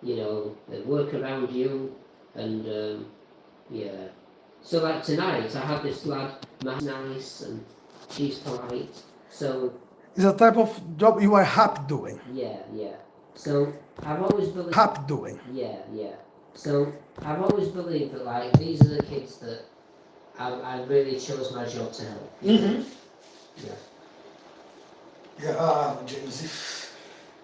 you know, they work around you, and yeah. So like tonight, I have this lad, Matt's nice, and she's polite. So It's a type of job you are happy doing. yeah. So I've always believed. Happy doing. Yeah. So I've always believed that like these are the kids that I really chose my job to help. Mm-hmm. Yeah. Yeah, James,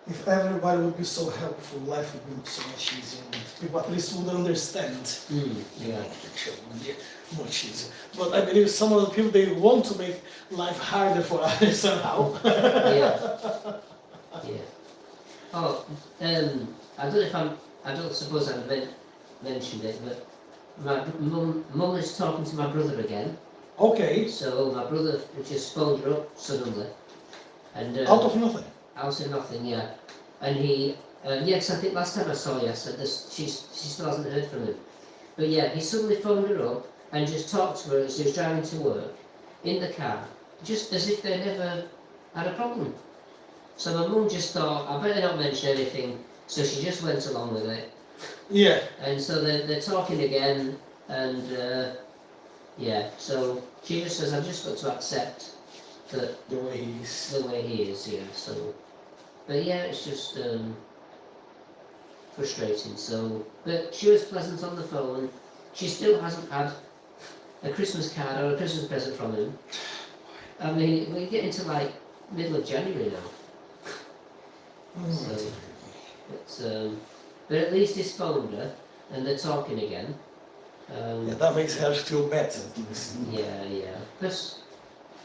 if everybody would be so helpful, life would be so much easier. People at least would understand. Yeah. It would be much easier. But I believe some of the people, they want to make life harder for others somehow. Yeah. Oh, I don't suppose I've mentioned it, but my mum is talking to my brother again. Okay. So my brother just phoned her up suddenly, and Out of nothing. out of nothing, yeah. And he, yes, I think last time I saw you, I said this, she still hasn't heard from him. But yeah, he suddenly phoned her up and just talked to her as he was driving to work in the car, just as if they never had a problem. So my mum just thought, I better not mention anything, so she just went along with it. Yeah. And so they're talking again, and yeah, so she just says, I've just got to accept that The way he is. the way he is, yeah, so. But yeah, it's just frustrating, so. But she was pleasant on the phone. She still hasn't had a Christmas card or a Christmas present from him. I mean, we're getting to like middle of January now. So, but at least he's phoned her and they're talking again. Yeah, that makes her feel better. Yeah. Because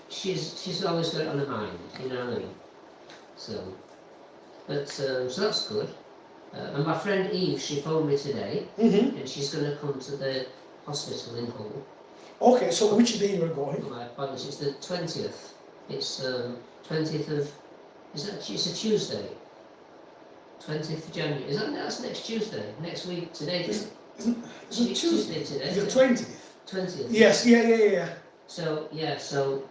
she's always got it on her mind, you know what I mean? So, but so that's good. And my friend Eve, she phoned me today, and she's going to come to the hospital in Hull. Okay, so which day you're going? My appointment is the 20th. It's 20th of. It's a Tuesday. 20th of January. That's next Tuesday? Next week? Today? Isn't Tuesday today? The 20th. 20th. Yes. Yeah. So yeah. So.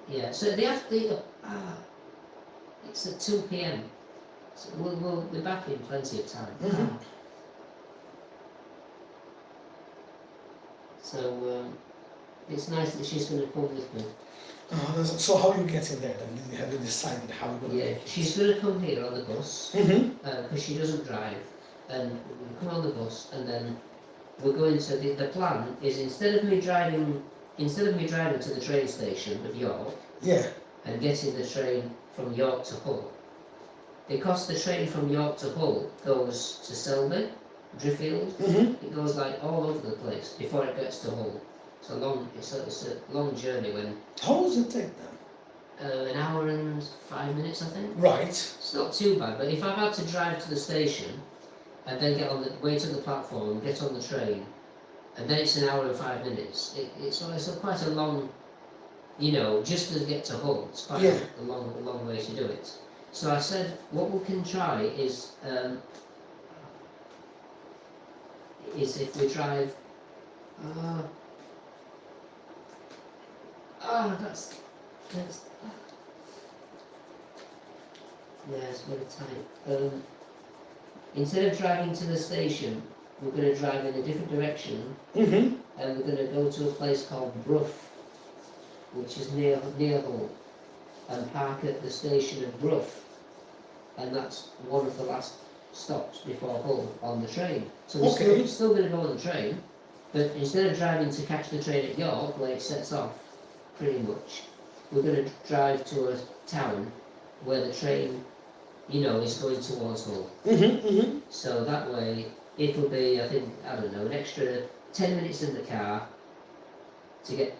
Yeah. So they have to. It's at 2 p.m. So we'll be back in plenty of time. So it's nice that she's going to come with me. So how are you getting there then? Have you decided how you're going to Yeah, make it? she's going to come here on the bus because she doesn't drive, and we come on the bus, and then we're going to. The plan is instead of me driving to the train station of York, and getting the train from York to Hull, because the train from York to Hull goes to Selby, Driffield, it goes like all over the place before it gets to Hull. It's a long journey. When how long does it take then? an hour and 5 minutes, I think. Right. It's not too bad, but if I've had to drive to the station and then wait on the platform, get on the train, and then it's an hour and 5 minutes, it's quite a long, just to get to Hull, it's quite a long way to do it. So I said, what we can try is if we drive. That's yeah, it's very tight. Instead of driving to the station, we're going to drive in a different direction, and we're going to go to a place called Brough, which is near Hull, and park at the station of Brough, and that's one of the last stops before Hull on the train. So we're still going to go on the train, but instead of driving to catch the train at York where it sets off, pretty much, we're going to drive to a town where the train, is going towards Hull. So that way, it'll be, I think, an extra 10 minutes in the car to get.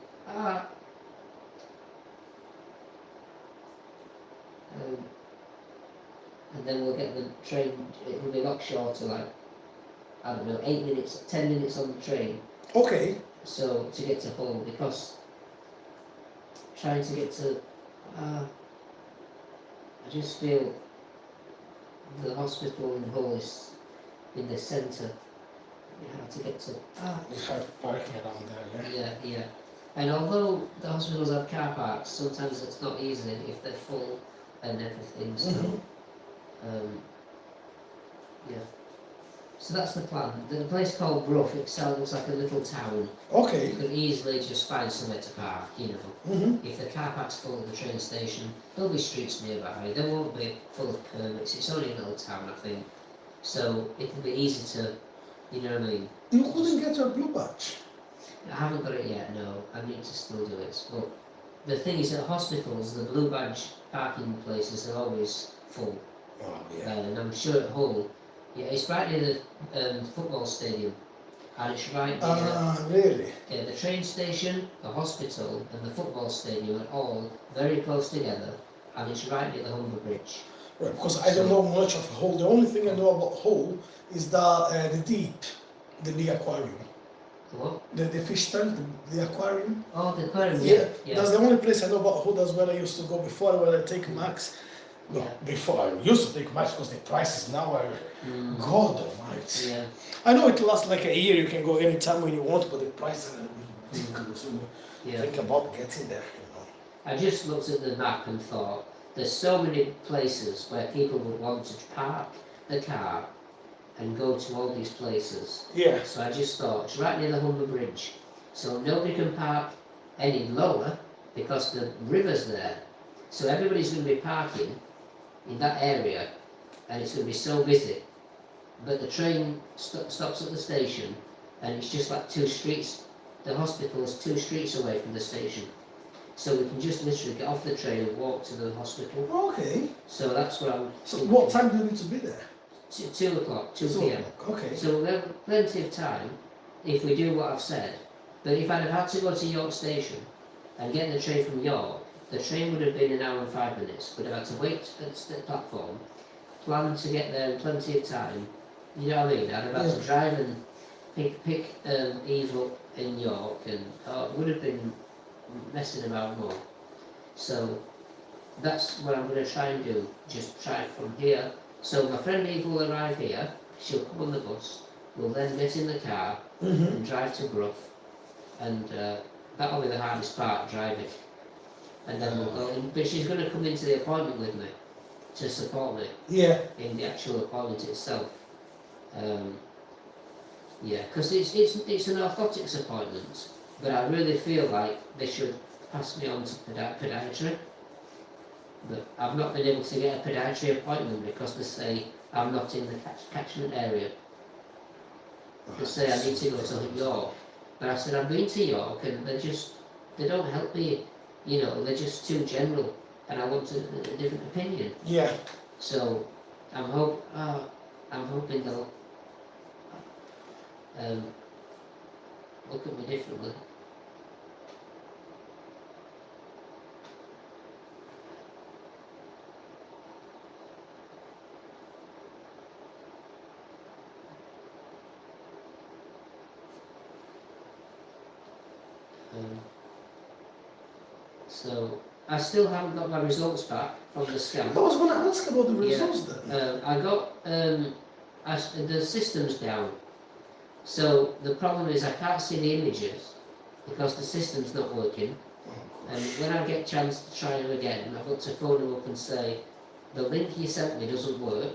And then we'll get the train, it will be a lot shorter, 8 minutes, 10 minutes on the train. Okay. So, to get to Hull, because trying to get to, I just feel the hospital in Hull is in the centre. You have to get to. It's hard parking around there, Yeah. And although the hospitals have car parks, sometimes it's not easy if they're full, and everything. So, yeah. So that's the plan. The place called Brough, it looks like a little town. Okay. You can easily just find somewhere to park, you know. If the car park's full at the train station, there'll be streets nearby. There won't be full of permits. It's only a little town, I think. So it'll be easy to, you know what I mean. You couldn't get your blue badge. I haven't got it yet, no. I need to still do it. But the thing is, at hospitals, the blue badge parking places are always full. Oh, yeah. And I'm sure at Hull, yeah, it's right near the football stadium. And it's right near really? the train station, the hospital, and the football stadium are all very close together. And it's right near the Humber Bridge. Right, because I don't know much of Hull. The only thing I know about Hull is the Deep, the big aquarium. What? The fish tank, the aquarium. Oh, the aquarium, yeah. That's the only place I know about Hull. That's where I used to go before, where I take Max. No, before I used to take Max because the prices now are God almighty. Yeah. I know it lasts like a year, you can go anytime when you want, but the prices are ridiculous when you think about getting there, you know. I just looked at the map and thought, there's so many places where people would want to park the car and go to all these places. Yeah. So I just thought, it's right near the Humber Bridge. So nobody can park any lower because the river's there. So everybody's going to be parking in that area and it's going to be so busy. But the train stops at the station and it's just like 2 streets. The hospital is 2 streets away from the station. So we can just literally get off the train and walk to the hospital. Okay. So that's what I'm So thinking. what time do you need to be there? 2 o'clock, 2 p.m. Okay. So we have plenty of time if we do what I've said. But if I'd have had to go to York Station and get the train from York, the train would have been 1 hour and 5 minutes. We'd have had to wait at the platform, plan to get there in plenty of time. You know what I mean? I'd have had to drive and pick Eve up in York, and it would have been messing about more. So that's what I'm going to try and do. Just try from here. So my friend Eve will arrive here. She'll come on the bus. We'll then get in the car and drive to Brough, and that'll be the hardest part, driving. And then we'll go in. But she's going to come into the appointment with me to support me in the actual appointment itself. Because it's an orthotics appointment, but I really feel like they should pass me on to podiatry. But I've not been able to get a podiatry appointment because they say I'm not in the catchment area. They say I need to go to York. But I said I've been to York and they don't help me, you know, they're just too general and I want a different opinion. Yeah. So I'm hoping they'll look at me differently. So I still haven't got my results back from the scan. I was going to ask about the results then. I got the system's down. So the problem is I can't see the images because the system's not working. And when I get a chance to try them again, I've got to phone them up and say, the link you sent me doesn't work.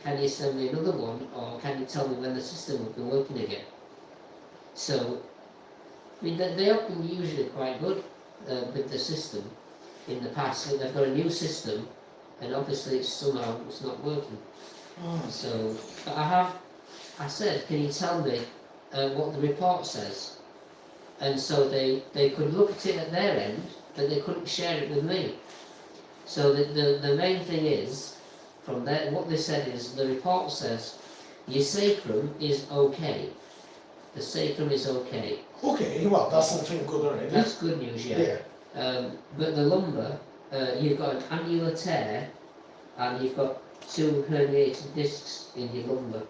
Can you send me another one, or can you tell me when the system will be working again? So, I mean, they have been usually quite good with the system in the past. So they've got a new system, and obviously somehow it's not working. So, but I said, can you tell me what the report says? And so they could look at it at their end, but they couldn't share it with me. So the main thing is, from there, what they said is, the report says, your sacrum is okay. The sacrum is okay. Okay, well, that's something good already. That's good news, yeah. But the lumbar, you've got an annular tear, and you've got 2 herniated discs in your lumbar.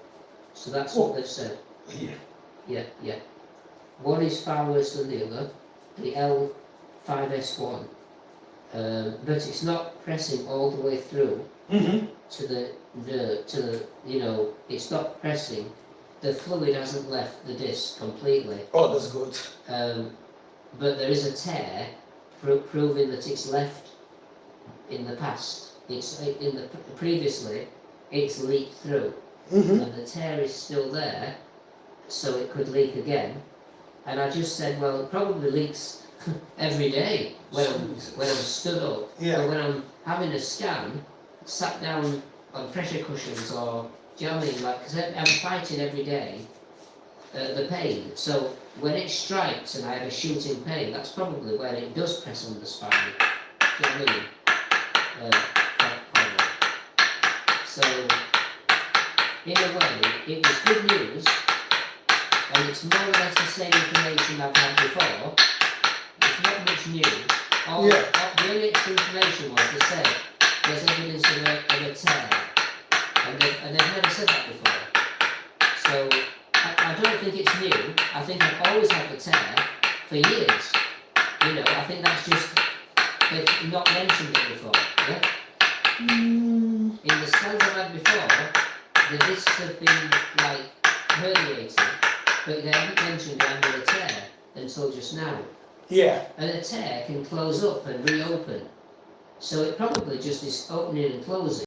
So that's what they've said. Yeah. One is far worse than the other, the L5S1. But it's not pressing all the way through to the you know, it's not pressing. The fluid hasn't left the disc completely. Oh, that's good. But there is a tear proving that it's left in the past. Previously, it's leaked through, Mm-hmm. and the tear is still there, so it could leak again. And I just said, well, it probably leaks every day when I'm stood up, Yeah. or when I'm having a scan, sat down on pressure cushions, or do you know what I mean? Like, because I'm fighting every day the pain. So when it strikes and I have a shooting pain, that's probably where it does press on the spine. Do you know what I mean? So in a way, it was good news, and it's more or less the same information I've had before. It's not much new. The only extra information was to say there's evidence of a tear, and they've never said that before. So I don't think it's new. I think I've always had the tear for years. You know, I think that's just they've not mentioned it before. Yeah. In the scans I've had before, the discs have been like herniated, but they haven't mentioned having a tear until just now. Yeah. And a tear can close up and reopen, so it probably just is opening and closing.